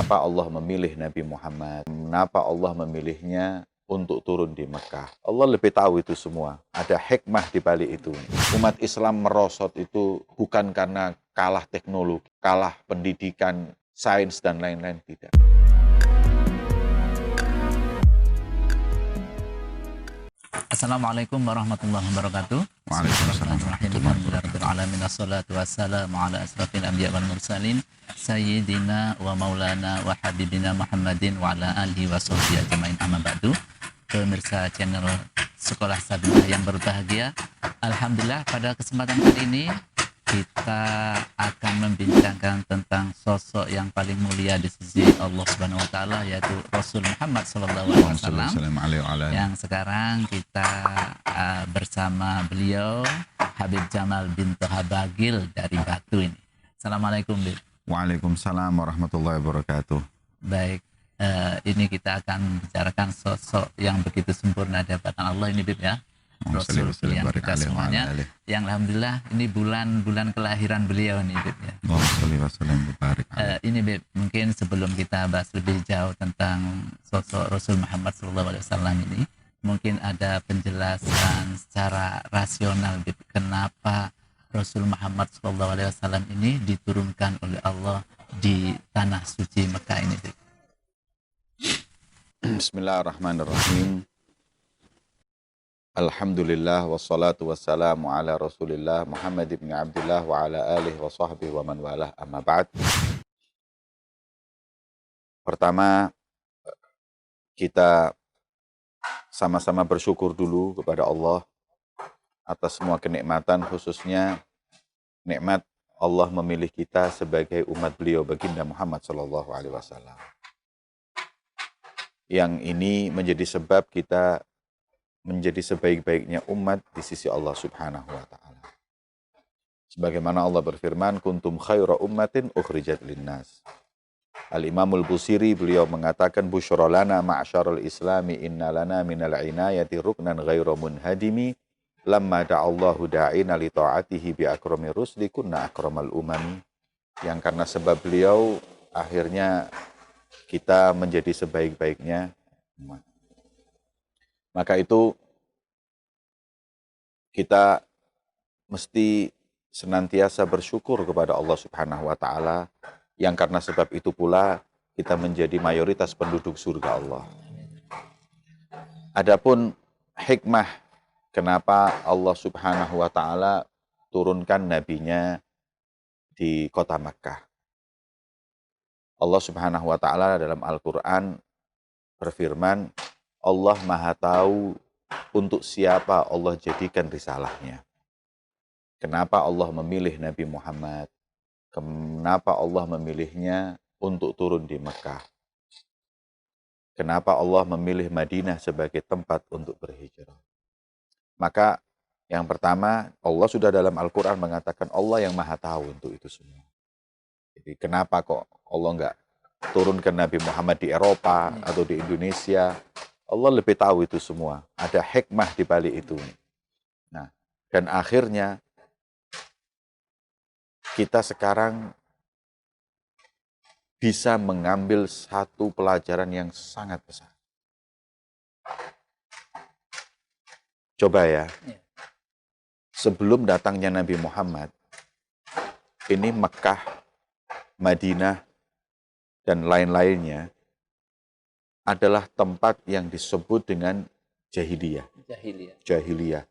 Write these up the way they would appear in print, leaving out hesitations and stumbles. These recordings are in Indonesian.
Kenapa Allah memilih Nabi Muhammad? Kenapa Allah memilihnya untuk turun di Mekah? Allah lebih tahu itu semua. Ada hikmah di balik itu. Umat Islam merosot itu bukan karena kalah teknologi, kalah pendidikan, sains, dan lain-lain, tidak. Assalamualaikum warahmatullahi wabarakatuh. Waalaikumsalam Alhamdulillahirrahmanirrahim. Assalatu wassalamu ala asrafil anbiya wal mursalin Sayyidina wa maulana wa habibina Muhammadin wa ala alihi wa sahbihi ajma'in, amma ba'du. Pemirsa channel Sekolah Sabilah yang berbahagia, alhamdulillah pada kesempatan kali ini kita akan membincangkan tentang sosok yang paling mulia di sisi Allah Subhanahu wa taala, yaitu Rasul Muhammad sallallahu alaihi wasallam. Yang sekarang kita bersama beliau, Habib Jamal bin Toha Bagil dari Batu ini. Assalamualaikum, Bib. Waalaikumsalam warahmatullahi wabarakatuh. Baik, ini kita akan bicarakan sosok yang begitu sempurna di hadapan Allah ini, Bib, ya. Rasul pilihan kita semuanya, yang alhamdulillah ini bulan kelahiran beliau nih, Bib, ya. Ini, Bib, mungkin sebelum kita bahas lebih jauh tentang sosok Rasul Muhammad SAW ini, mungkin ada penjelasan secara rasional, Bib, kenapa Rasul Muhammad SAW ini diturunkan oleh Allah di tanah suci Mekah ini, Bib. Bismillahirrahmanirrahim. Alhamdulillah wassalatu wassalamu ala Rasulillah Muhammad ibn Abdullah wa ala alihi wa sahbihi wa man walah, amma ba'd. Pertama, kita sama-sama bersyukur dulu kepada Allah atas semua kenikmatan, khususnya nikmat Allah memilih kita sebagai umat beliau, baginda Muhammad sallallahu alaihi wasallam. Yang ini menjadi sebab kita menjadi sebaik-baiknya umat di sisi Allah Subhanahu wa taala. Sebagaimana Allah berfirman, kuntum khaira ummatin ukhrijat linnas. Al-Imamul Busiri beliau mengatakan, busyra lana ma'syarul islami inna lana minal inayati ruknan ghairu munhadimi lamma da'allahu da'ina li ta'atihi bi akrami rusli kunna akramal umami. Yang karena sebab beliau akhirnya kita menjadi sebaik-baiknya umat. Maka itu kita mesti senantiasa bersyukur kepada Allah Subhanahu wa taala, yang karena sebab itu pula kita menjadi mayoritas penduduk surga Allah. Adapun hikmah kenapa Allah Subhanahu wa taala turunkan nabinya di kota Makkah. Allah Subhanahu wa taala dalam Al-Qur'an berfirman, Allah Maha tahu untuk siapa Allah jadikan risalahnya. Kenapa Allah memilih Nabi Muhammad? Kenapa Allah memilihnya untuk turun di Mekah? Kenapa Allah memilih Madinah sebagai tempat untuk berhijrah? Maka yang pertama, Allah sudah dalam Al-Quran mengatakan Allah yang Maha tahu untuk itu semua. Jadi kenapa kok Allah nggak turunkan Nabi Muhammad di Eropa atau di Indonesia? Allah lebih tahu itu semua. Ada hikmah di balik itu. Nah, dan akhirnya kita sekarang bisa mengambil satu pelajaran yang sangat besar. Coba ya. Sebelum datangnya Nabi Muhammad, ini Mekah, Madinah, dan lain-lainnya adalah tempat yang disebut dengan jahiliyah. Jahiliyah.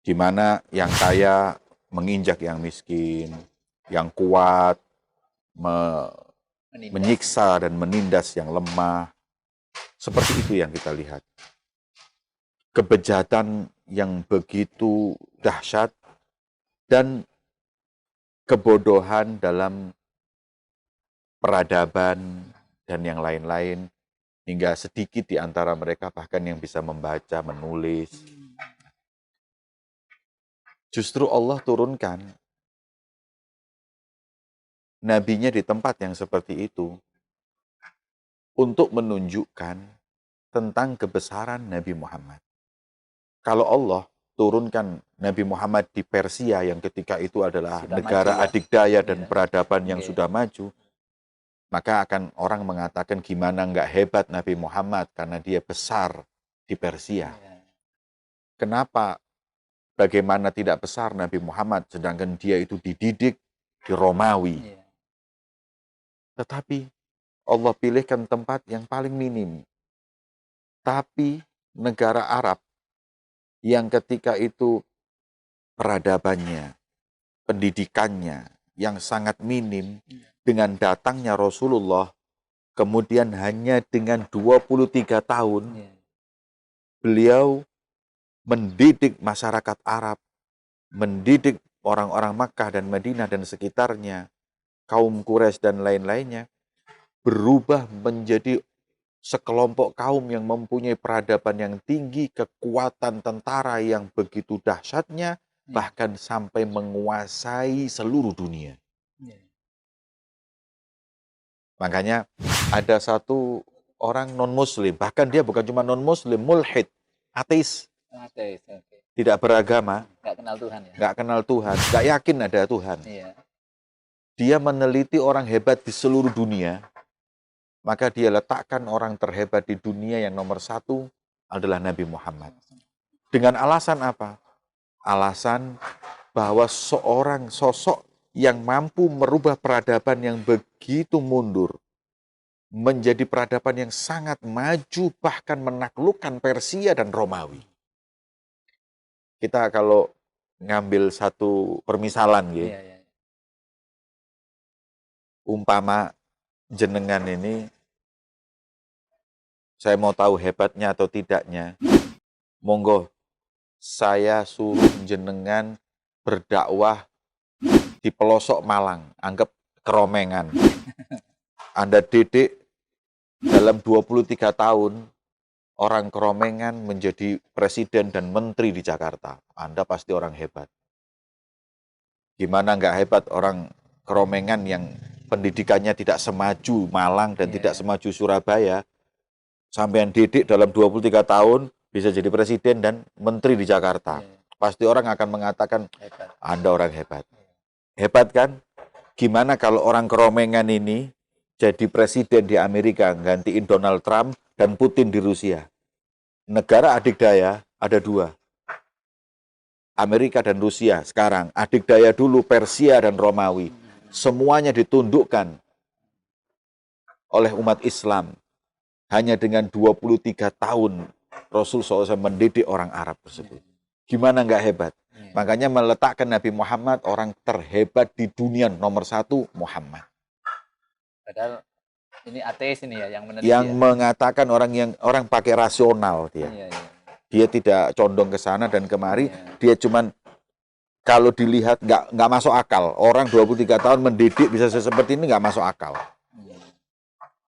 Di mana yang kaya menginjak yang miskin, yang kuat menyiksa dan menindas yang lemah. Seperti itu yang kita lihat. Kebejatan yang begitu dahsyat dan kebodohan dalam peradaban dan yang lain-lain. Hingga sedikit di antara mereka bahkan yang bisa membaca, menulis. Justru Allah turunkan nabinya di tempat yang seperti itu untuk menunjukkan tentang kebesaran Nabi Muhammad. Kalau Allah turunkan Nabi Muhammad di Persia yang ketika itu adalah negara adikdaya dan peradaban yang sudah maju, Maka akan orang mengatakan gimana nggak hebat Nabi Muhammad karena dia besar di Persia. Kenapa? Bagaimana tidak besar Nabi Muhammad sedangkan dia itu dididik di Romawi. Tetapi Allah pilihkan tempat yang paling minim. Tapi negara Arab yang ketika itu peradabannya, pendidikannya yang sangat minim, dengan datangnya Rasulullah, kemudian hanya dengan 23 tahun, beliau mendidik masyarakat Arab, mendidik orang-orang Makkah dan Madinah dan sekitarnya, kaum Quraisy dan lain-lainnya, berubah menjadi sekelompok kaum yang mempunyai peradaban yang tinggi, kekuatan tentara yang begitu dahsyatnya, bahkan sampai menguasai seluruh dunia. Makanya ada satu orang non-muslim, bahkan dia bukan cuma non-muslim, mulhid, ateis, tidak beragama, nggak kenal Tuhan ya. nggak kenal Tuhan, nggak yakin ada Tuhan. Iya. Dia meneliti orang hebat di seluruh dunia, maka dia letakkan orang terhebat di dunia yang nomor satu adalah Nabi Muhammad. Dengan alasan apa? Alasan bahwa seorang sosok yang mampu merubah peradaban yang begitu mundur menjadi peradaban yang sangat maju, bahkan menaklukkan Persia dan Romawi. Kita kalau ngambil satu permisalan, umpama jenengan ini, saya mau tahu hebatnya atau tidaknya, monggo saya suruh jenengan berdakwah di pelosok Malang, anggap Keromengan. Anda didik dalam 23 tahun, orang Keromengan menjadi presiden dan menteri di Jakarta. Anda pasti orang hebat. Gimana nggak hebat orang Keromengan yang pendidikannya tidak semaju Malang dan tidak semaju Surabaya, sampean didik dalam 23 tahun bisa jadi presiden dan menteri di Jakarta. Pasti orang akan mengatakan, Anda orang hebat. Hebat kan? Gimana kalau orang Keromengan ini jadi presiden di Amerika, gantiin Donald Trump dan Putin di Rusia. Negara adikdaya ada dua. Amerika dan Rusia sekarang. Adikdaya dulu Persia dan Romawi. Semuanya ditundukkan oleh umat Islam. Hanya dengan 23 tahun Rasul SAW mendidik orang Arab tersebut. Gimana nggak hebat? Makanya meletakkan Nabi Muhammad orang terhebat di dunia nomor satu, Muhammad. Padahal ini ateis ini ya yang meneliti. Yang mengatakan orang pakai rasional dia. Dia tidak condong ke sana dan kemari. Dia cuman kalau dilihat nggak masuk akal. Orang 23 tahun mendidik bisa seperti ini nggak masuk akal.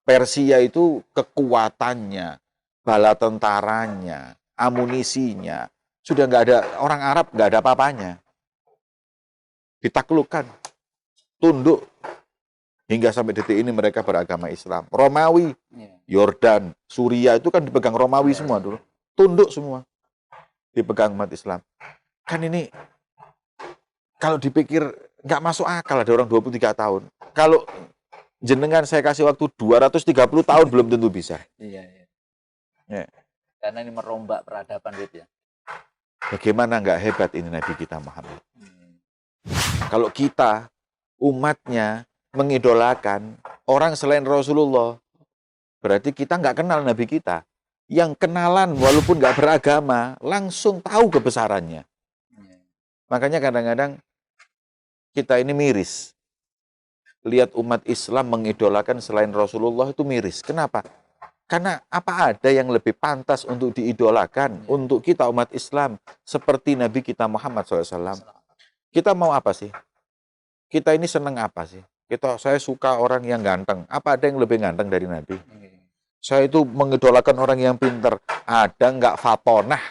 Persia itu kekuatannya, bala tentaranya, amunisinya, sudah nggak ada, orang Arab nggak ada apa-apanya. Ditaklukkan, tunduk, hingga sampai detik ini mereka beragama Islam. Romawi, Yordan, Suriah itu kan dipegang Romawi semua dulu. Tunduk semua, dipegang umat Islam. Kan ini, kalau dipikir nggak masuk akal ada orang 23 tahun. Kalau jenengan saya kasih waktu 230 tahun belum tentu bisa. Karena ini merombak peradaban ya. Bagaimana nggak hebat ini Nabi kita Muhammad. Kalau kita, umatnya, mengidolakan orang selain Rasulullah, berarti kita nggak kenal Nabi kita. Yang kenalan walaupun nggak beragama, langsung tahu kebesarannya. Makanya kadang-kadang kita ini miris. Lihat umat Islam mengidolakan selain Rasulullah itu miris. Kenapa? Karena apa ada yang lebih pantas untuk diidolakan untuk kita umat Islam seperti Nabi kita Muhammad SAW. Kita mau apa sih? Kita ini senang apa sih? Saya suka orang yang ganteng. Apa ada yang lebih ganteng dari Nabi? Saya itu mengidolakan orang yang pintar. Ada nggak fatonah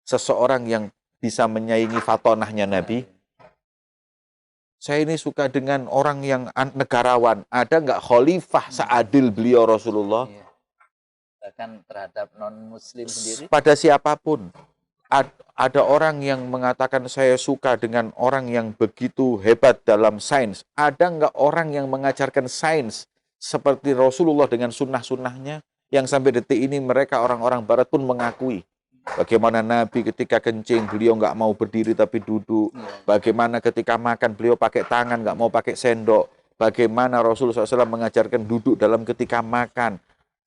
seseorang yang bisa menyaingi fatonahnya Nabi? Saya ini suka dengan orang yang negarawan. Ada nggak khalifah seadil beliau Rasulullah? Bahkan terhadap non-muslim sendiri. Pada siapapun. Ada orang yang mengatakan saya suka dengan orang yang begitu hebat dalam sains. Ada nggak orang yang mengajarkan sains seperti Rasulullah dengan sunnah-sunnahnya, yang sampai detik ini mereka orang-orang barat pun mengakui. Bagaimana Nabi ketika kencing, beliau nggak mau berdiri tapi duduk. Bagaimana ketika makan, beliau pakai tangan, nggak mau pakai sendok. Bagaimana Rasulullah SAW mengajarkan duduk dalam ketika makan.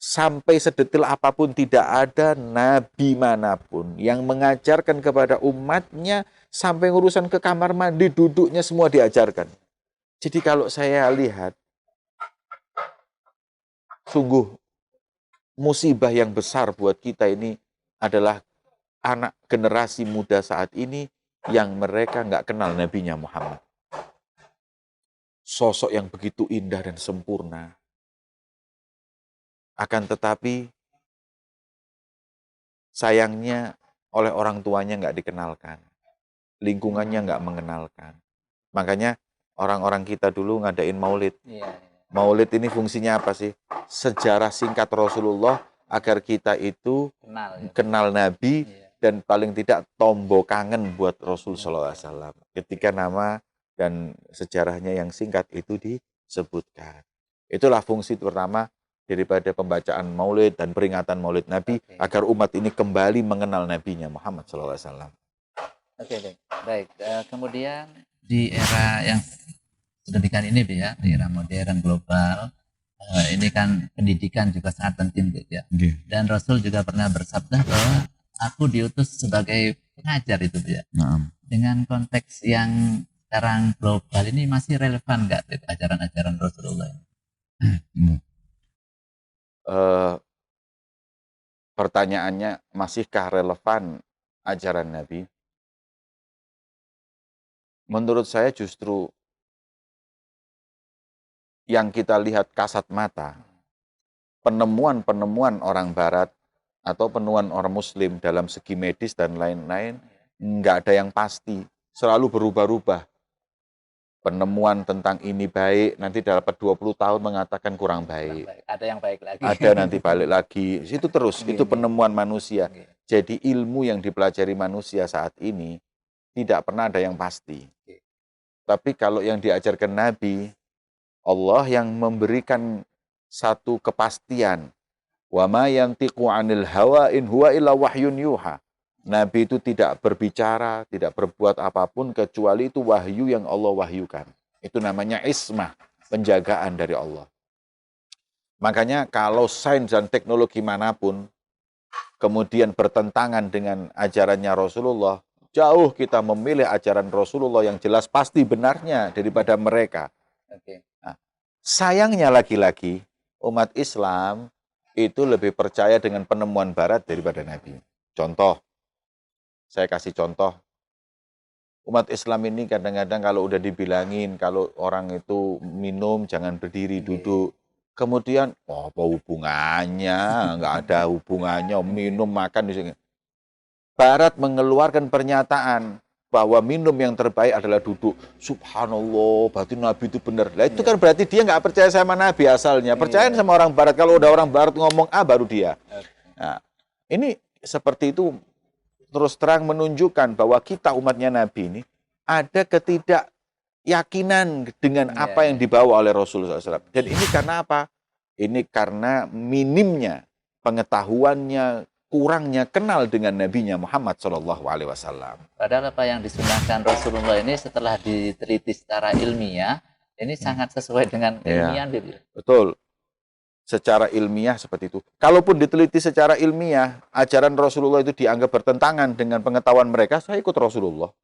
Sampai sedetil apapun tidak ada Nabi manapun yang mengajarkan kepada umatnya sampai urusan ke kamar mandi, duduknya semua diajarkan. Jadi kalau saya lihat, sungguh musibah yang besar buat kita ini adalah anak generasi muda saat ini yang mereka nggak kenal Nabinya Muhammad. Sosok yang begitu indah dan sempurna. Akan tetapi, sayangnya oleh orang tuanya nggak dikenalkan. Lingkungannya nggak mengenalkan. Makanya orang-orang kita dulu ngadain maulid. Maulid ini fungsinya apa sih? Sejarah singkat Rasulullah agar kita itu kenal Nabi dan paling tidak tombol kangen buat Rasul SAW. Ketika nama dan sejarahnya yang singkat itu disebutkan. Itulah fungsi pertama daripada pembacaan maulid dan peringatan maulid Nabi agar umat ini kembali mengenal Nabinya Muhammad SAW. Baik. Kemudian di era yang sedemikian ini, ya, di era modern global, ini kan pendidikan juga sangat penting, ya. Dan Rasul juga pernah bersabda bahwa aku diutus sebagai pengajar itu, ya. Dengan konteks yang sekarang global ini masih relevan nggak ajaran-ajaran Rasulullah ini? Pertanyaannya, masihkah relevan ajaran Nabi? Menurut saya justru yang kita lihat kasat mata, penemuan-penemuan orang barat atau penemuan orang muslim dalam segi medis dan lain-lain, nggak ada yang pasti, selalu berubah-ubah. Penemuan tentang ini baik, nanti dapat 20 tahun mengatakan kurang baik. Ada yang baik lagi. Ada nanti balik lagi. Itu terus, itu penemuan manusia. Jadi ilmu yang dipelajari manusia saat ini tidak pernah ada yang pasti. Tapi kalau yang diajarkan Nabi, Allah yang memberikan satu kepastian. Wa ma yantiqu 'anil hawa in huwa illa wahyun yuha. Nabi itu tidak berbicara, tidak berbuat apapun kecuali itu wahyu yang Allah wahyukan. Itu namanya ismah, penjagaan dari Allah. Makanya kalau sains dan teknologi manapun kemudian bertentangan dengan ajarannya Rasulullah, jauh kita memilih ajaran Rasulullah yang jelas pasti benarnya daripada mereka. Nah, sayangnya lagi-lagi umat Islam itu lebih percaya dengan penemuan barat daripada Nabi. Contoh, saya kasih contoh, umat Islam ini kadang-kadang kalau udah dibilangin, kalau orang itu minum jangan berdiri, duduk. Kemudian, apa hubungannya? Nggak ada hubungannya, minum, makan. Barat mengeluarkan pernyataan bahwa minum yang terbaik adalah duduk. Subhanallah, berarti Nabi itu benar. Nah, itu kan berarti dia nggak percaya sama Nabi asalnya. Percaya sama orang Barat. Kalau udah orang Barat ngomong A, baru dia. Nah, ini seperti itu terus terang menunjukkan bahwa kita umatnya Nabi ini ada ketidakyakinan dengan apa yang dibawa oleh Rasulullah SAW. Dan ini karena apa? Ini karena minimnya pengetahuannya, kurangnya kenal dengan Nabinya Muhammad SAW. Padahal apa yang disunahkan Rasulullah ini setelah diteliti secara ilmiah, ini sangat sesuai dengan ilmiah. Betul. Secara ilmiah seperti itu. Kalaupun diteliti secara ilmiah, ajaran Rasulullah itu dianggap bertentangan dengan pengetahuan mereka, saya ikut Rasulullah.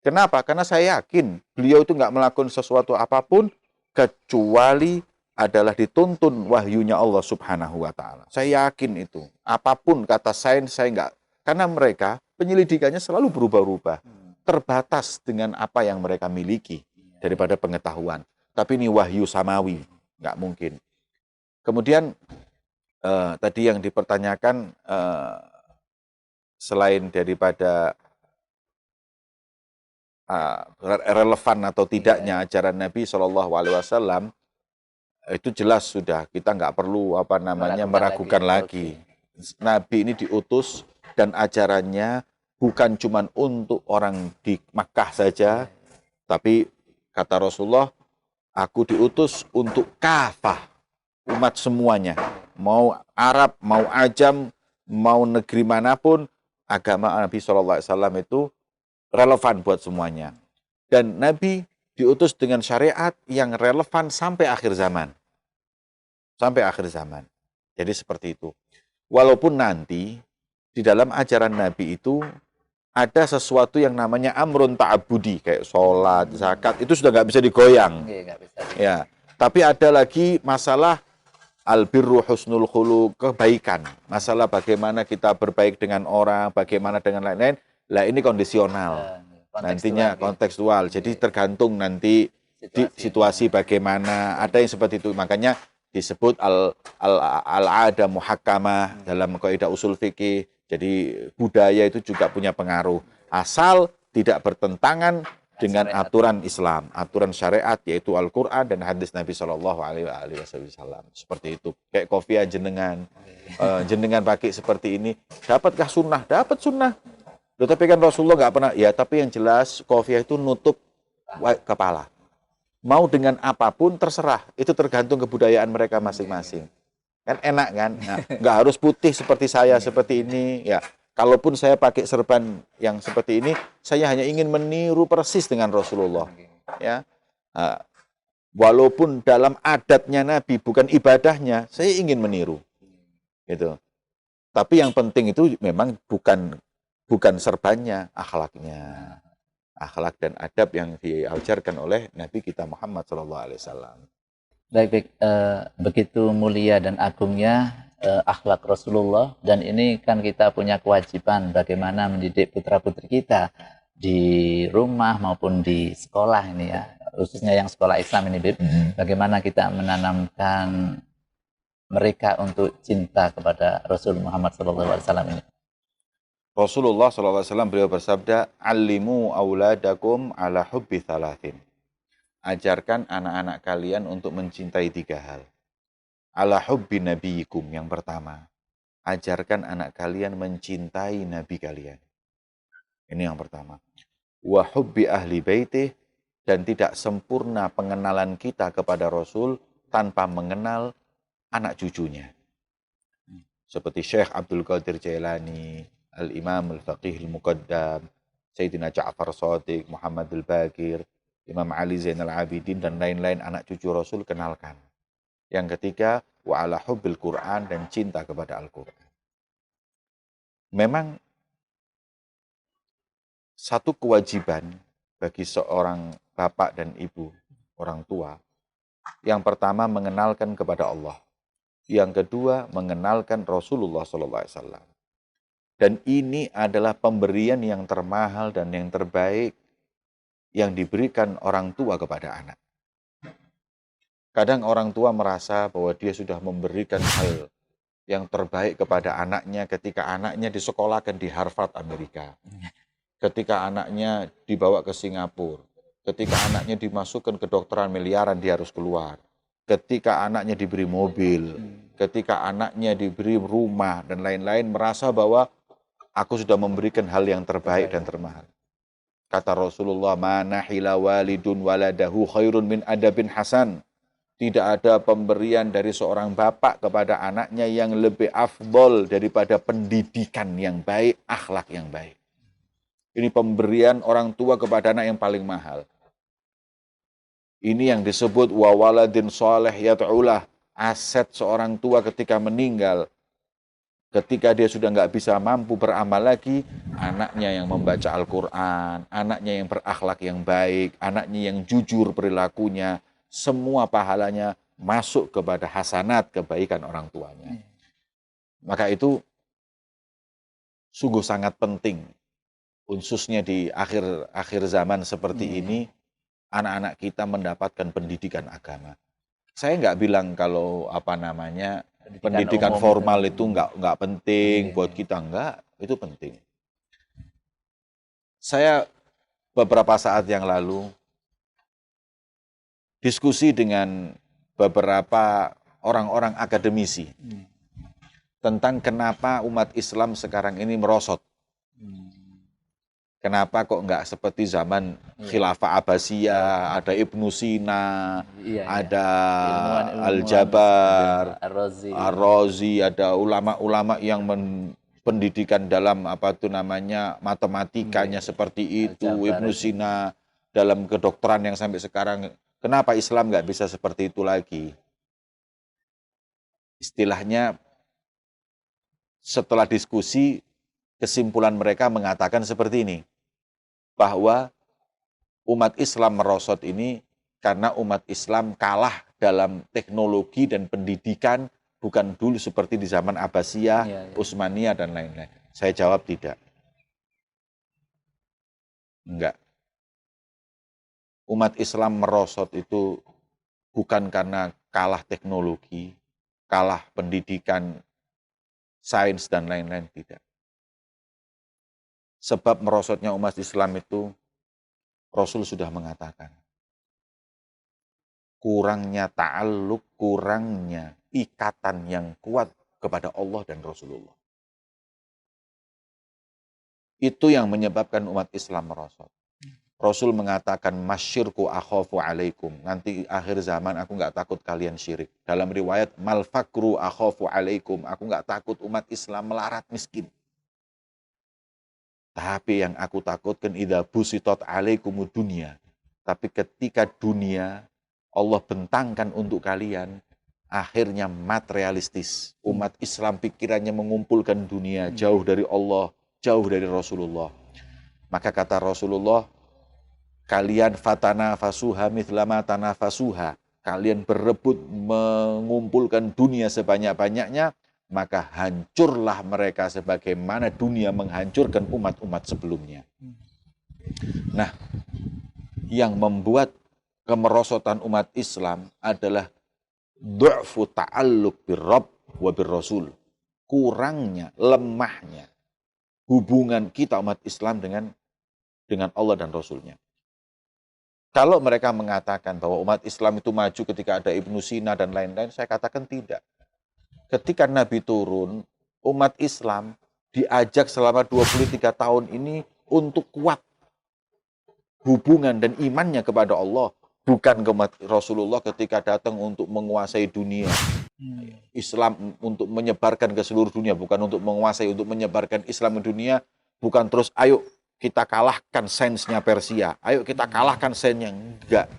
Kenapa? Karena saya yakin beliau itu nggak melakukan sesuatu apapun kecuali adalah dituntun wahyunya Allah Subhanahu wa Ta'ala. Saya yakin itu. Apapun kata sains, saya nggak. Karena mereka penyelidikannya selalu berubah-ubah. Terbatas dengan apa yang mereka miliki daripada pengetahuan. Tapi ini wahyu samawi, nggak mungkin. Kemudian tadi yang dipertanyakan selain daripada relevan atau tidaknya ajaran Nabi SAW, itu jelas sudah kita nggak perlu meragukan lagi. Nabi ini diutus dan ajarannya bukan cuma untuk orang di Makkah saja, tapi kata Rasulullah, Aku diutus untuk kafah, umat semuanya. Mau Arab, mau Ajam, mau negeri manapun, agama Nabi SAW itu relevan buat semuanya. Dan Nabi diutus dengan syariat yang relevan sampai akhir zaman. Sampai akhir zaman. Jadi seperti itu. Walaupun nanti di dalam ajaran Nabi itu ada sesuatu yang namanya amrun ta'abudi, kayak sholat, zakat, itu sudah nggak bisa digoyang. Nggak bisa. Ya, tapi ada lagi masalah albirru husnul khuluq, kebaikan. Masalah bagaimana kita berbaik dengan orang, bagaimana dengan lain-lain. Lah ini kondisional. Nantinya kontekstual. Jadi tergantung nanti situasi bagaimana. Ada yang seperti itu. Makanya disebut al-ada muhakkamah dalam kaidah usul fikih. Jadi budaya itu juga punya pengaruh. Asal tidak bertentangan dengan aturan Islam, aturan syariat, yaitu Al-Quran dan hadis Nabi Shallallahu Alaihi Wasallam. Seperti itu. Kayak kopiah jenengan, jenengan pakai seperti ini. Dapatkah sunnah? Dapat sunnah. Loh, tapi kan Rasulullah nggak pernah. Ya, tapi yang jelas kopiah itu nutup kepala. Mau dengan apapun terserah. Itu tergantung kebudayaan mereka masing-masing. Kan enak kan? Nah, nggak harus putih seperti saya seperti ini. Ya, kalaupun saya pakai serban yang seperti ini, saya hanya ingin meniru persis dengan Rasulullah. Ya, walaupun dalam adatnya Nabi bukan ibadahnya, saya ingin meniru. Gitu. Tapi yang penting itu memang bukan serbannya, akhlaknya, akhlak dan adab yang diajarkan oleh Nabi kita Muhammad SAW. Baik, begitu mulia dan agungnya akhlak Rasulullah, dan ini kan kita punya kewajiban bagaimana mendidik putra-putri kita di rumah maupun di sekolah ini ya, khususnya yang sekolah Islam ini, Bib. Bagaimana kita menanamkan mereka untuk cinta kepada Rasul Muhammad SAW ini. Rasulullah SAW beliau bersabda, "Allimu auladakum ala hubbi thalathin." Ajarkan anak-anak kalian untuk mencintai 3 hal. Ala hubbi nabiyikum, yang pertama. Ajarkan anak kalian mencintai nabi kalian. Ini yang pertama. Wa hubbi ahli baitih, dan tidak sempurna pengenalan kita kepada Rasul tanpa mengenal anak cucunya. Seperti Syekh Abdul Qadir Jailani, Al-Imam Al-Faqih Al-Muqaddam, Sayyidina Ja'far Shadiq, Muhammad Al-Baqir, Imam Ali Zainal Abidin, dan lain-lain anak cucu Rasul kenalkan. Yang ketiga, wa ala hubbil Quran, dan cinta kepada Al-Quran. Memang satu kewajiban bagi seorang bapak dan ibu, orang tua, yang pertama mengenalkan kepada Allah. Yang kedua mengenalkan Rasulullah SAW. Dan ini adalah pemberian yang termahal dan yang terbaik yang diberikan orang tua kepada anak. Kadang orang tua merasa bahwa dia sudah memberikan hal yang terbaik kepada anaknya ketika anaknya disekolahkan di Harvard Amerika. Ketika anaknya dibawa ke Singapura. Ketika anaknya dimasukkan ke kedokteran miliaran, dia harus keluar. Ketika anaknya diberi mobil. Ketika anaknya diberi rumah dan lain-lain, merasa bahwa aku sudah memberikan hal yang terbaik dan termahal. Kata Rasulullah, "Ma nahila walidun waladahu khairun min adabin hasan." Tidak ada pemberian dari seorang bapak kepada anaknya yang lebih afdol daripada pendidikan yang baik, akhlak yang baik. Ini pemberian orang tua kepada anak yang paling mahal. Ini yang disebut wa waladin shalih yad'ulah. Aset seorang tua ketika meninggal, ketika dia sudah nggak bisa mampu beramal lagi, anaknya yang membaca Al-Quran, anaknya yang berakhlak yang baik, anaknya yang jujur perilakunya, semua pahalanya masuk kepada hasanat kebaikan orang tuanya. Maka itu sungguh sangat penting, khususnya di akhir zaman seperti ini, anak-anak kita mendapatkan pendidikan agama. Saya nggak bilang kalau pendidikan formal itu nggak penting buat kita, enggak, itu penting. Saya beberapa saat yang lalu diskusi dengan beberapa orang-orang akademisi tentang kenapa umat Islam sekarang ini merosot. Kenapa kok nggak seperti zaman Khilafah Abbasiyah, ada Ibnu Sina, Iya, iya. ada Ilmuwan Al-Jabar, Ar-Razi. Ar-Razi, ada ulama-ulama yang pendidikan dalam apa itu namanya matematikanya seperti itu, Al-Jabar Ibnu itu. Sina dalam kedokteran yang sampai sekarang. Kenapa Islam nggak bisa seperti itu lagi? Istilahnya setelah diskusi, kesimpulan mereka mengatakan seperti ini, bahwa umat Islam merosot ini karena umat Islam kalah dalam teknologi dan pendidikan, bukan dulu seperti di zaman Abbasiyah, Iya, iya. Utsmaniyah, dan lain-lain. Saya jawab tidak. Enggak. Umat Islam merosot itu bukan karena kalah teknologi, kalah pendidikan, sains, dan lain-lain, tidak. Sebab merosotnya umat Islam itu, Rasul sudah mengatakan, kurangnya ta'alluq, kurangnya ikatan yang kuat kepada Allah dan Rasulullah. Itu yang menyebabkan umat Islam merosot. Rasul mengatakan, masyirku akhafu alaikum. Nanti akhir zaman aku nggak takut kalian syirik. Dalam riwayat, mal fakru akhafu alaikum. Aku nggak takut umat Islam melarat miskin. Tapi yang aku takutkan, idza busitot alaikumud dunya. Tapi ketika dunia Allah bentangkan untuk kalian, akhirnya materialistis. Umat Islam pikirannya mengumpulkan dunia, jauh dari Allah, jauh dari Rasulullah. Maka kata Rasulullah, kalian fatana fasuha mithlama tanafasuha. Kalian berebut mengumpulkan dunia sebanyak-banyaknya, maka hancurlah mereka sebagaimana dunia menghancurkan umat-umat sebelumnya. Nah, yang membuat kemerosotan umat Islam adalah du'fu ta'alluq birrabb wa birrasul. Kurangnya, lemahnya hubungan kita umat Islam dengan Allah dan Rasulnya. Kalau mereka mengatakan bahwa umat Islam itu maju ketika ada Ibnu Sina dan lain-lain, saya katakan tidak. Ketika Nabi turun, umat Islam diajak selama 23 tahun ini untuk kuat hubungan dan imannya kepada Allah. Bukan ke Rasulullah ketika datang untuk menguasai dunia. Islam untuk menyebarkan ke seluruh dunia, bukan untuk menguasai, untuk menyebarkan Islam di dunia. Bukan terus, ayo kita kalahkan sainsnya Persia, ayo kita kalahkan sainsnya. Enggak.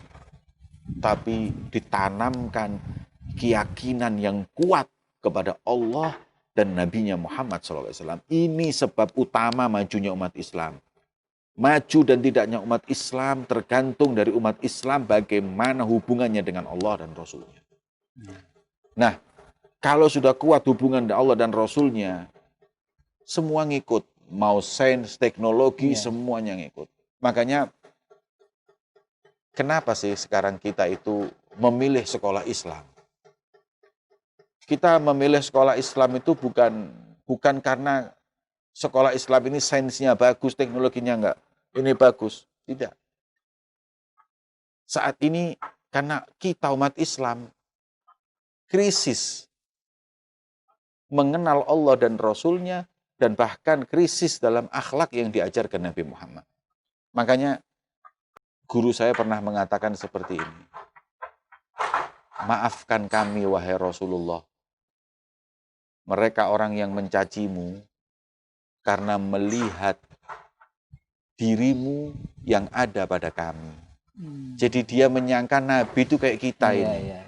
Tapi ditanamkan keyakinan yang kuat kepada Allah dan Nabi-Nya Muhammad SAW. Ini sebab utama majunya umat Islam. Maju dan tidaknya umat Islam tergantung dari umat Islam bagaimana hubungannya dengan Allah dan Rasulnya. Nah, kalau sudah kuat hubungan dengan Allah dan Rasulnya, semua ngikut. Mau sains, teknologi, semuanya ngikut. Makanya, kenapa sih sekarang kita itu memilih sekolah Islam? Kita memilih sekolah Islam itu bukan karena sekolah Islam ini sainsnya bagus, teknologinya enggak. Ini bagus. Tidak. Saat ini karena kita umat Islam krisis mengenal Allah dan Rasulnya, dan bahkan krisis dalam akhlak yang diajarkan Nabi Muhammad. Makanya guru saya pernah mengatakan seperti ini. Maafkan kami wahai Rasulullah. Mereka orang yang mencacimu karena melihat dirimu yang ada pada kami. Jadi dia menyangka Nabi itu kayak kita ini.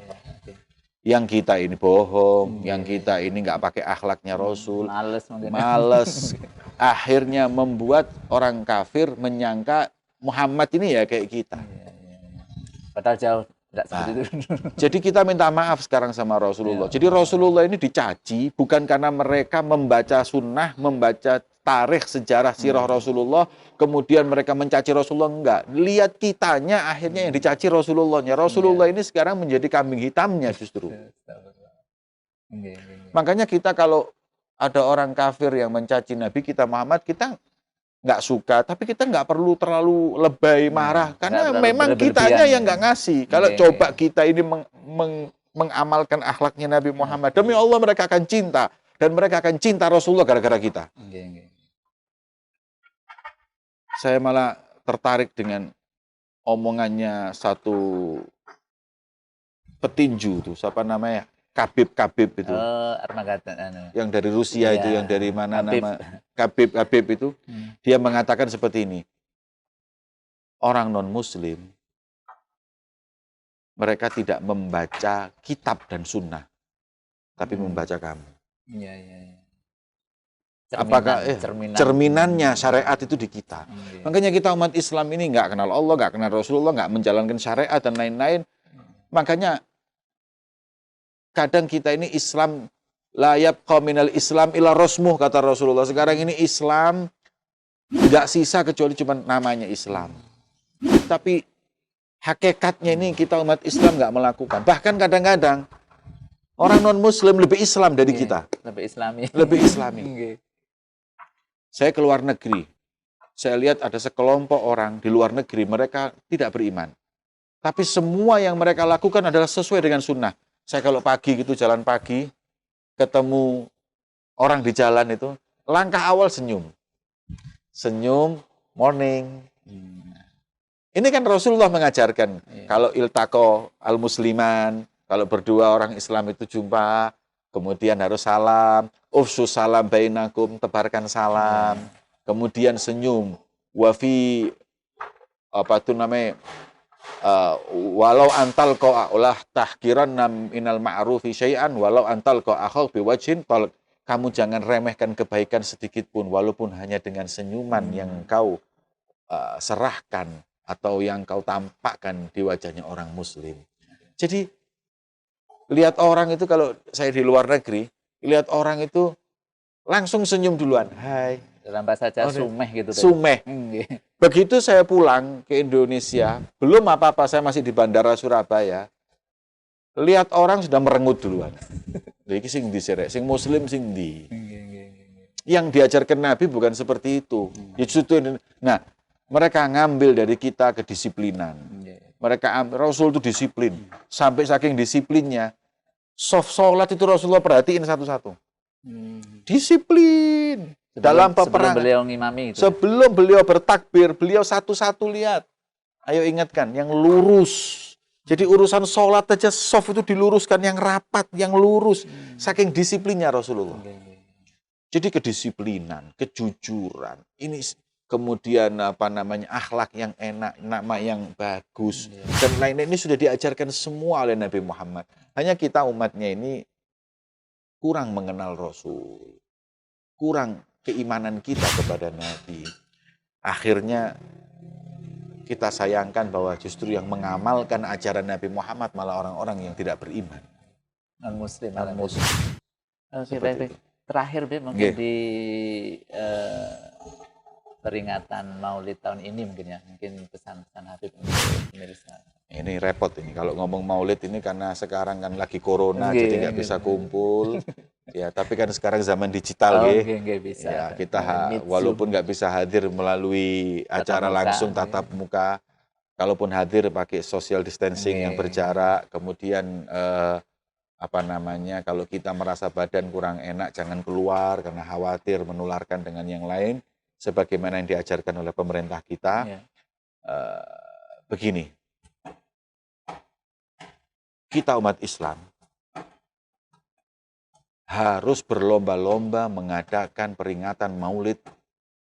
Yang kita ini bohong, yang kita ini nggak pakai akhlaknya Rasul, males. Akhirnya membuat orang kafir menyangka Muhammad ini ya kayak kita. Padahal jauh tidak seperti itu. Jadi kita minta maaf sekarang sama Rasulullah. Jadi Rasulullah ini dicaci bukan karena mereka membaca sunnah, membaca tarikh sejarah sirah Rasulullah, kemudian mereka mencaci Rasulullah, enggak. Lihat kitanya akhirnya yang dicaci Rasulullahnya. Rasulullah ini sekarang menjadi kambing hitamnya justru. Makanya kita kalau ada orang kafir yang mencaci Nabi kita Muhammad, kita nggak suka, tapi kita nggak perlu terlalu lebay marah, karena memang kitanya yang nggak ngasih. Kalau coba kita ini mengamalkan akhlaknya Nabi Muhammad, demi Allah mereka akan cinta. Dan mereka akan cinta Rasulullah gara-gara kita. Saya malah tertarik dengan omongannya satu petinju tuh, siapa namanya? Khabib itu. Armageddon anu. Yang dari Rusia itu, Iya, yang dari mana Khabib. nama Khabib itu, dia mengatakan seperti ini. Orang non-muslim, mereka tidak membaca kitab dan sunnah, tapi membaca kamu. Iya, iya, iya. Apakah cerminannya syariat itu di kita. Makanya kita umat Islam ini nggak kenal Allah, nggak kenal Rasulullah, nggak menjalankan syariat dan lain-lain. Makanya kadang kita ini Islam la yabqa minal Islam illa rasmuh, kata Rasulullah. Sekarang ini Islam nggak sisa kecuali cuma namanya Islam. Tapi hakikatnya ini kita umat Islam nggak melakukan. Bahkan kadang-kadang orang non-muslim lebih Islam dari kita. Lebih Islami. Lebih Islami. Saya ke luar negeri. Saya lihat ada sekelompok orang di luar negeri, mereka tidak beriman. Tapi semua yang mereka lakukan adalah sesuai dengan sunnah. Saya kalau pagi gitu, jalan pagi, ketemu orang di jalan itu, langkah awal senyum. Senyum, morning. Ini kan Rasulullah mengajarkan, kalau iltaqo al-musliman, kalau berdua orang Islam itu jumpa, kemudian harus salam, ufsu salam bainakum, tebarkan salam, kemudian senyum, wafi apa itu namanya, walau antal ko ulah tahkiran minal ma'rufi syai'an, walau antal ko akhau biwajhin, kamu jangan remehkan kebaikan sedikit pun, walaupun hanya dengan senyuman yang kau serahkan atau yang kau tampakkan di wajahnya orang muslim. Jadi lihat orang itu, kalau saya di luar negeri, lihat orang itu langsung senyum duluan. Hai. Dalam bahasa Jawa sumeh gitu. Sumeh. Begitu saya pulang ke Indonesia, belum apa-apa, saya masih di Bandara Surabaya, lihat orang sudah merengut duluan. Iki sing ndi sirek, sing muslim sing ndi. Yang diajarkan Nabi bukan seperti itu. Nah, mereka ngambil dari kita kedisiplinan. Mereka Rasul itu disiplin. Sampai saking disiplinnya, sholat itu Rasulullah perhatiin satu-satu. Disiplin. Dalam peperangan. Sebelum beliau ngimami itu. Sebelum beliau bertakbir, beliau satu-satu lihat. Ayo ingatkan, yang lurus. Jadi urusan sholat aja soft itu diluruskan, yang rapat, yang lurus. Saking disiplinnya Rasulullah. Jadi kedisiplinan, kejujuran, ini kemudian apa namanya, akhlak yang enak, nama yang bagus, dan lain-lain ini sudah diajarkan semua oleh Nabi Muhammad. Hanya kita umatnya ini kurang mengenal Rasul, kurang keimanan kita kepada Nabi. Akhirnya kita sayangkan bahwa justru yang mengamalkan ajaran Nabi Muhammad malah orang-orang yang tidak beriman. Non-muslim. Oke, baik. Terakhir, mungkin di peringatan Maulid tahun ini mungkin pesan-pesan Habib untuk pemirsa. Ini repot ini kalau ngomong Maulid ini, karena sekarang kan lagi corona, jadi nggak bisa kumpul. Ya, tapi kan sekarang zaman digital bisa. Ya, kita walaupun nggak bisa hadir melalui acara langsung tatap muka, kalaupun hadir pakai social distancing yang berjarak, kemudian apa namanya, kalau kita merasa badan kurang enak jangan keluar karena khawatir menularkan dengan yang lain, sebagaimana yang diajarkan oleh pemerintah kita. Begini, kita umat Islam harus berlomba-lomba mengadakan peringatan Maulid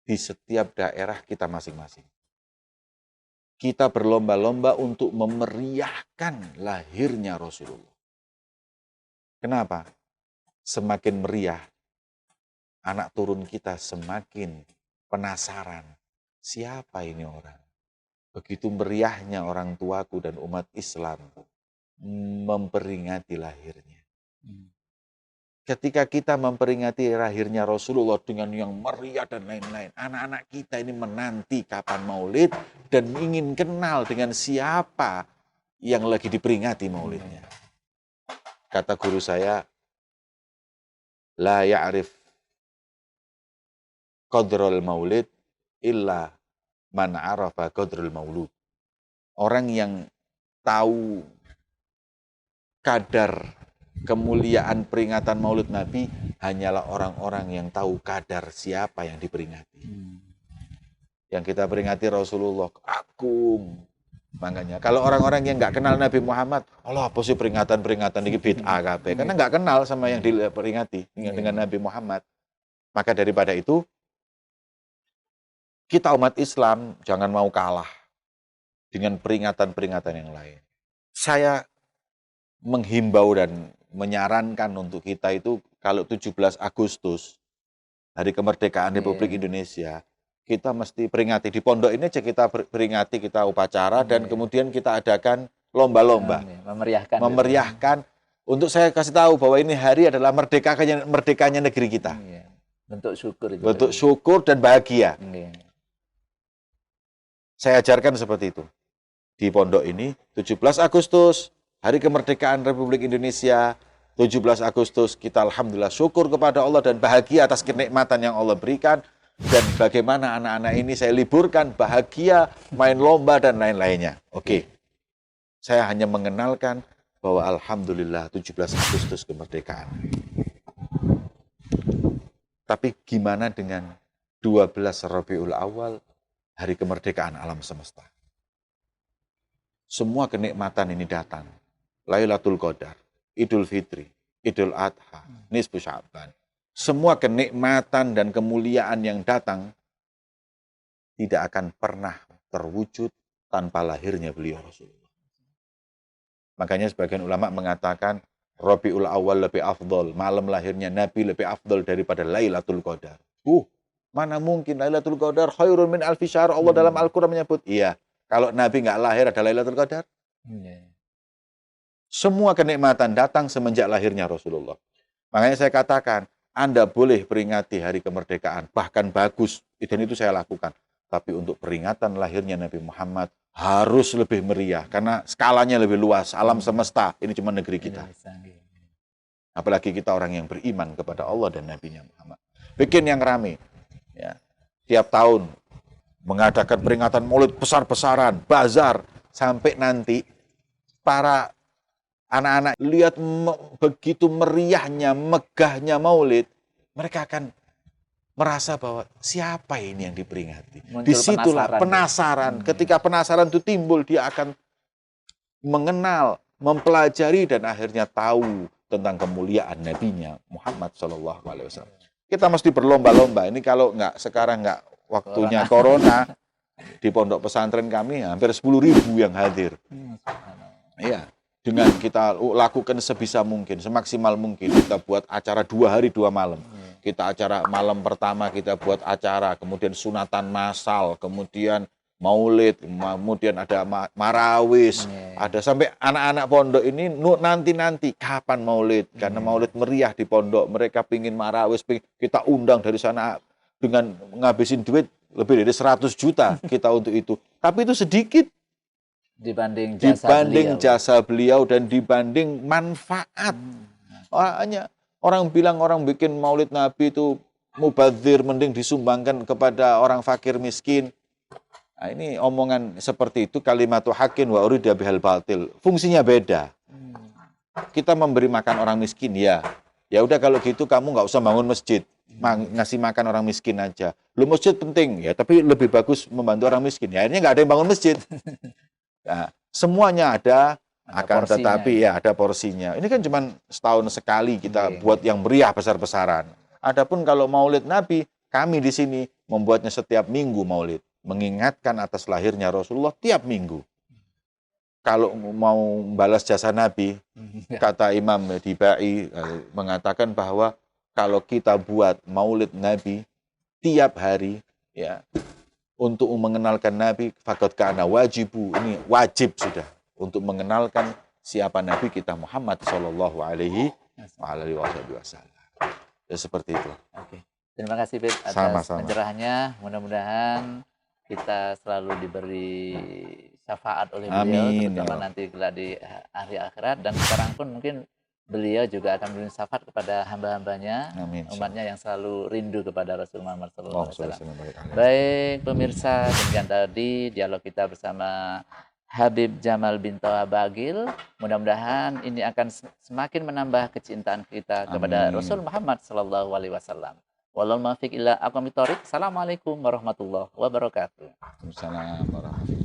di setiap daerah kita masing-masing. Kita berlomba-lomba untuk memeriahkan lahirnya Rasulullah. Kenapa? Semakin meriah, anak turun kita semakin penasaran. Siapa ini orang? Begitu meriahnya orang tuaku dan umat Islam memperingati lahirnya. Ketika kita memperingati lahirnya Rasulullah dengan yang meriah dan lain-lain, anak-anak kita ini menanti kapan Maulid dan ingin kenal dengan siapa yang lagi diperingati Maulidnya. Kata guru saya, la ya'rif qadrul maulid illa man arafa qadrul maulud. Orang yang tahu kadar kemuliaan peringatan Maulid Nabi hanyalah orang-orang yang tahu kadar siapa yang diperingati. Yang kita peringati Rasulullah agung. Makanya kalau orang-orang yang nggak kenal Nabi Muhammad, Allah apa sih peringatan-peringatan ini bid'ah kabeh. Karena nggak kenal sama yang diperingati dengan Nabi Muhammad. Maka daripada itu, kita umat Islam jangan mau kalah dengan peringatan-peringatan yang lain. Saya menghimbau dan menyarankan untuk kita itu kalau 17 Agustus, Hari Kemerdekaan Republik Indonesia, kita mesti peringati. Di pondok ini aja kita peringati, kita upacara, dan kemudian kita adakan lomba-lomba. Memeriahkan. Untuk saya kasih tahu bahwa ini hari adalah merdekanya negeri kita. Bentuk syukur. Bentuk syukur dan bahagia. Saya ajarkan seperti itu. Di pondok ini, 17 Agustus, Hari Kemerdekaan Republik Indonesia, 17 Agustus, kita alhamdulillah syukur kepada Allah dan bahagia atas kenikmatan yang Allah berikan. Dan bagaimana anak-anak ini saya liburkan, bahagia, main lomba dan lain-lainnya. Oke. Saya hanya mengenalkan bahwa alhamdulillah 17 Agustus kemerdekaan. Tapi gimana dengan 12 Rabiul Awal, Hari Kemerdekaan alam semesta? Semua kenikmatan ini datang. Lailatul Qadar, Idul Fitri, Idul Adha, Nisfu Sya'ban. Semua kenikmatan dan kemuliaan yang datang tidak akan pernah terwujud tanpa lahirnya beliau Rasulullah. Makanya sebagian ulama mengatakan Rabiul Awal lebih afdol, malam lahirnya Nabi lebih afdol daripada Lailatul Qadar. Mana mungkin Lailatul Qadar khairun min alfi syahr, Allah dalam Al-Quran menyebut. Iya, kalau Nabi nggak lahir ada Lailatul Qadar. Semua kenikmatan datang semenjak lahirnya Rasulullah. Makanya saya katakan, Anda boleh peringati hari kemerdekaan, bahkan bagus, dan itu saya lakukan. Tapi untuk peringatan lahirnya Nabi Muhammad harus lebih meriah, karena skalanya lebih luas, alam semesta, ini cuma negeri kita. Apalagi kita orang yang beriman kepada Allah dan Nabi-Nya Muhammad. Bikin yang rame. Ya. Tiap tahun mengadakan peringatan maulid besar-besaran, bazar, sampai nanti para anak-anak lihat begitu meriahnya, megahnya maulid, mereka akan merasa bahwa siapa ini yang diperingati. Disitulah penasaran. Ketika penasaran itu timbul, dia akan mengenal, mempelajari, dan akhirnya tahu tentang kemuliaan Nabi-Nya Muhammad SAW. Kita mesti berlomba-lomba. Ini kalau sekarang nggak waktunya corona, di pondok pesantren kami hampir 10.000 yang hadir. Iya. Dengan kita lakukan sebisa mungkin, semaksimal mungkin. Kita buat acara 2 hari 2 malam. Kita acara malam pertama kita buat acara, kemudian sunatan massal, kemudian maulid, kemudian ada marawis, ada sampai anak-anak pondok ini nanti kapan maulid, karena maulid meriah di pondok, mereka pingin marawis, kita undang dari sana dengan ngabisin duit lebih dari 100 juta kita untuk itu. Tapi itu sedikit dibanding jasa beliau dan dibanding manfaat. Hanya orang bilang orang bikin maulid Nabi itu mubadzir, mending disumbangkan kepada orang fakir miskin. Nah, ini omongan seperti itu kalimatu haqqin wa urida bihal batil. Fungsinya beda. Kita memberi makan orang miskin, ya. Ya udah kalau gitu kamu nggak usah bangun masjid. Ngasih makan orang miskin aja. Lu masjid penting ya, tapi lebih bagus membantu orang miskin. Ya akhirnya nggak ada yang bangun masjid. Nah, semuanya ada akan porsinya, tetapi ya ada porsinya. Ini kan cuma setahun sekali kita buat yang meriah besar-besaran. Adapun kalau maulid Nabi, kami di sini membuatnya setiap minggu maulid, mengingatkan atas lahirnya Rasulullah tiap minggu. Kalau mau balas jasa Nabi, kata Imam Dibai mengatakan bahwa kalau kita buat maulid Nabi tiap hari, ya, untuk mengenalkan Nabi, fakot kana wajibu, ini wajib sudah untuk mengenalkan siapa Nabi kita Muhammad Shallallahu Alaihi Wasallam. Ya seperti itu. Oke. Terima kasih Bib atas pencerahannya. Mudah-mudahan kita selalu diberi syafaat oleh beliau, terutama nanti di hari akhirat, dan sekarang pun mungkin beliau juga akan memberi syafaat kepada hamba-hambanya, umatnya yang selalu rindu kepada Rasul Muhammad SAW. Baik pemirsa, demikian tadi dialog kita bersama Habib Jamal bin Thawa Bagil. Mudah-mudahan ini akan semakin menambah kecintaan kita kepada Rasul Muhammad SAW. Wallahul muwaffiq ila aqwamit thoriq. Assalamualaikum warahmatullahi wabarakatuh. Waalaikumsalam warahmatullahi